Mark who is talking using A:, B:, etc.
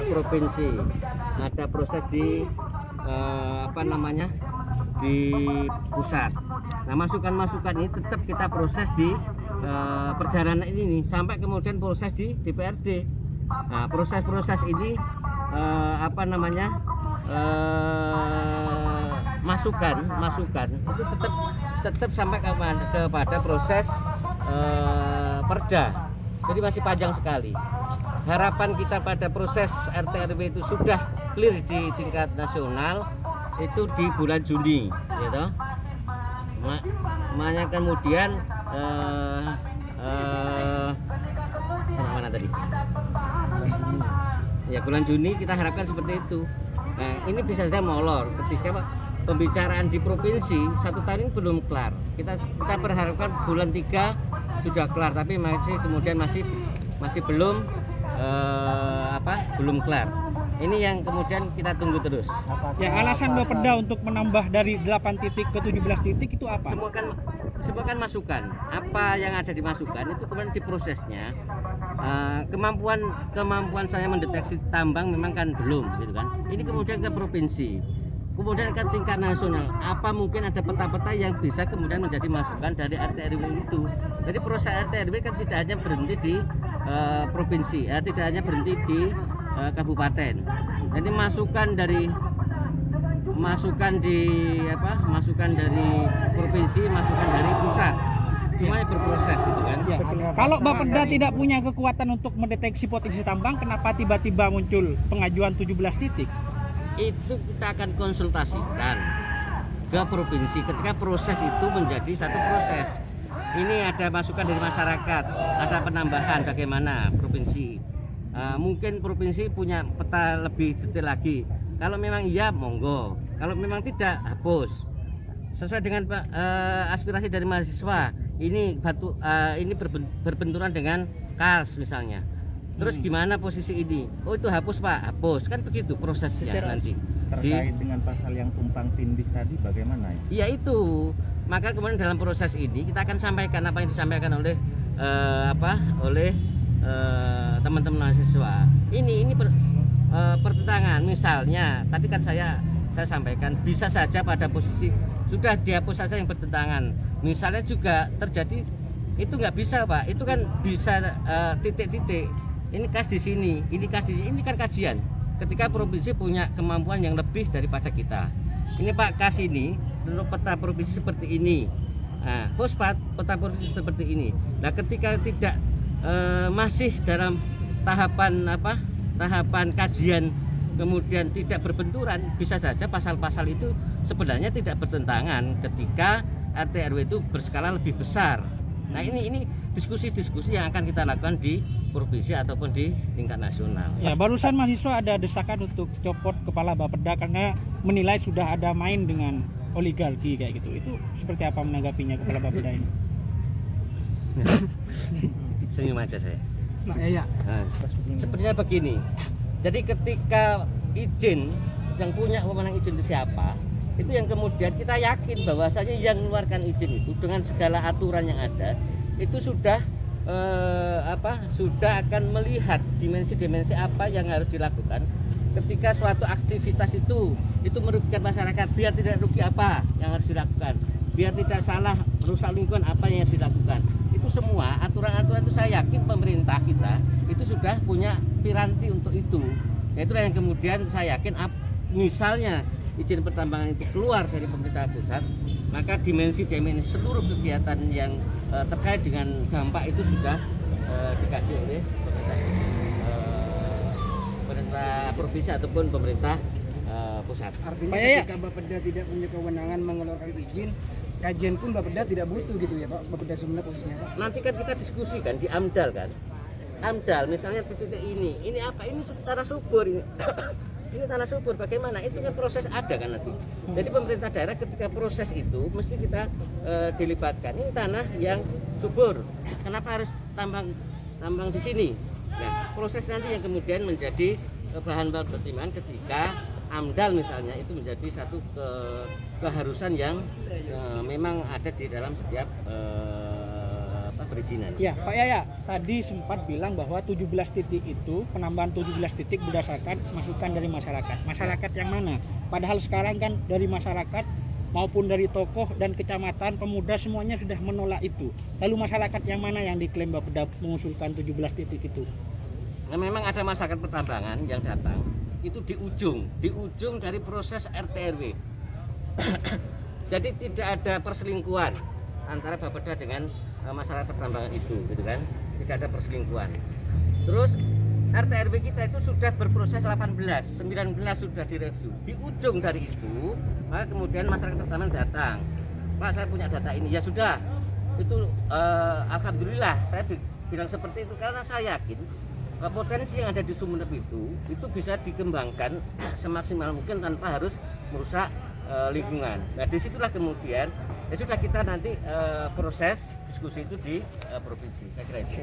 A: provinsi, ada proses di di pusat. Nah, masukan-masukan ini tetap kita proses di perjalanan ini nih, sampai kemudian proses di DPRD. Nah, proses-proses ini masukan itu tetap sampai kepada proses perda. Jadi masih panjang sekali. Harapan kita pada proses RT RW itu sudah clear di tingkat nasional itu di bulan Juni, gitu. Makanya kemudian sama mana tadi? Ya, bulan Juni kita harapkan seperti itu. Nah, ini bisa saja molor ketika pembicaraan di provinsi 1 tahun ini belum kelar. Kita berharapkan bulan 3 sudah kelar, tapi kemudian masih belum belum kelar. Ini yang kemudian kita tunggu terus.
B: Ya, alasan Bapeda untuk menambah dari 8 titik ke 17 titik itu apa?
A: Semua kan masukan. Apa yang ada di masukan itu kemudian diprosesnya. Kemampuan saya mendeteksi tambang memang kan belum, gitu kan. Ini kemudian ke provinsi, kemudian ke tingkat nasional. Apa mungkin ada peta-peta yang bisa kemudian menjadi masukan dari RT RW itu. Jadi proses RT RW kan tidak hanya berhenti di provinsi, tidak hanya berhenti di kabupaten. Jadi masukan dari provinsi, masukan dari pusat, semuanya berproses itu kan.
B: Ya. Kalau Bapeda tidak punya kekuatan untuk mendeteksi potensi tambang, kenapa tiba-tiba muncul pengajuan 17 titik?
A: Itu kita akan konsultasikan ke provinsi ketika proses itu menjadi satu proses. Ini ada masukan dari masyarakat, ada penambahan bagaimana provinsi. Mungkin provinsi punya peta lebih detail lagi. Kalau memang iya, monggo. Kalau memang tidak, hapus. Sesuai dengan aspirasi dari mahasiswa. Ini berbenturan dengan KARS misalnya. Terus gimana posisi ini? Oh, itu hapus Pak, hapus. Kan begitu prosesnya nanti.
C: Terkait dengan pasal yang tumpang tindih tadi bagaimana?
A: Iya itu. Maka kemudian dalam proses ini kita akan sampaikan apa yang disampaikan oleh teman-teman mahasiswa. Ini pertentangan. Misalnya tadi kan saya sampaikan bisa saja pada posisi sudah dihapus saja yang bertentangan. Misalnya juga terjadi itu nggak bisa Pak. Itu kan bisa titik-titik. Ini kas di sini, ini kas di sini. Ini kan kajian. Ketika provinsi punya kemampuan yang lebih daripada kita. Ini Pak, kas ini menurut peta provinsi seperti ini. Nah, fosfat peta provinsi seperti ini. Nah, ketika tidak masih dalam tahapan kajian, kemudian tidak berbenturan, bisa saja pasal-pasal itu sebenarnya tidak bertentangan ketika RT RW itu berskala lebih besar. Nah, ini diskusi-diskusi yang akan kita lakukan di provinsi ataupun di tingkat nasional.
B: Ya, barusan mahasiswa ada desakan untuk copot kepala Bapeda karena menilai sudah ada main dengan oligarki kayak gitu. Itu seperti apa menanggapinya kepala Bapeda ini?
A: Senyum aja saya.
B: Nah, ya.
A: Nah, sepertinya begini. Jadi ketika izin yang punya wewenang izin itu siapa? Itu yang kemudian kita yakin bahwasanya yang mengeluarkan izin itu dengan segala aturan yang ada itu sudah sudah akan melihat dimensi-dimensi apa yang harus dilakukan ketika suatu aktivitas itu merugikan masyarakat, biar tidak rugi apa yang harus dilakukan, biar tidak salah rusak lingkungan apa yang harus dilakukan. Itu semua aturan-aturan itu saya yakin pemerintah kita itu sudah punya piranti untuk itu. Nah, itulah yang kemudian saya yakin misalnya izin pertambangan itu keluar dari pemerintah pusat, maka dimensi seluruh kegiatan yang terkait dengan dampak itu sudah dikaji oleh pemerintah provinsi ataupun pemerintah pusat.
D: Artinya ketika Bapeda tidak punya kewenangan mengeluarkan izin, kajian pun Bapeda tidak butuh gitu ya Pak, Bapeda Sumeneb khususnya Pak?
A: Nanti kan kita diskusikan di AMDAL kan. AMDAL misalnya titik ini apa? Ini tanah subur ini. Ini tanah subur bagaimana? Itu kan proses ada kan nanti. Jadi pemerintah daerah ketika proses itu mesti kita dilibatkan. Ini tanah yang subur. Kenapa harus tambang di sini? Nah, proses nanti yang kemudian menjadi bahan pertimbangan ketika AMDAL misalnya itu menjadi satu keharusan yang memang ada di dalam setiap perizinan.
B: Ya, Pak Yaya, tadi sempat bilang bahwa 17 titik itu, penambahan 17 titik berdasarkan masukan dari masyarakat. Masyarakat yang mana? Padahal sekarang kan dari masyarakat maupun dari tokoh dan kecamatan, pemuda semuanya sudah menolak itu. Lalu masyarakat yang mana yang diklaim Bapeda mengusulkan 17 titik itu?
A: Nah, memang ada masyarakat pertambangan yang datang itu di ujung dari proses RT RW. Jadi tidak ada perselingkuhan antara Bapeda dengan masyarakat pertambangan itu, gitu kan? Tidak ada perselingkuhan. Terus RT RW kita itu sudah berproses 18, 19 sudah direview. Di ujung dari itu, maka kemudian masyarakat pertambangan datang. Pak, saya punya data ini. Ya sudah, itu alhamdulillah saya bilang seperti itu karena saya yakin potensi yang ada di Sumeneb itu bisa dikembangkan semaksimal mungkin tanpa harus merusak lingkungan. Nah, disitulah kemudian ya sudah kita nanti proses diskusi itu di provinsi. Saya kira itu.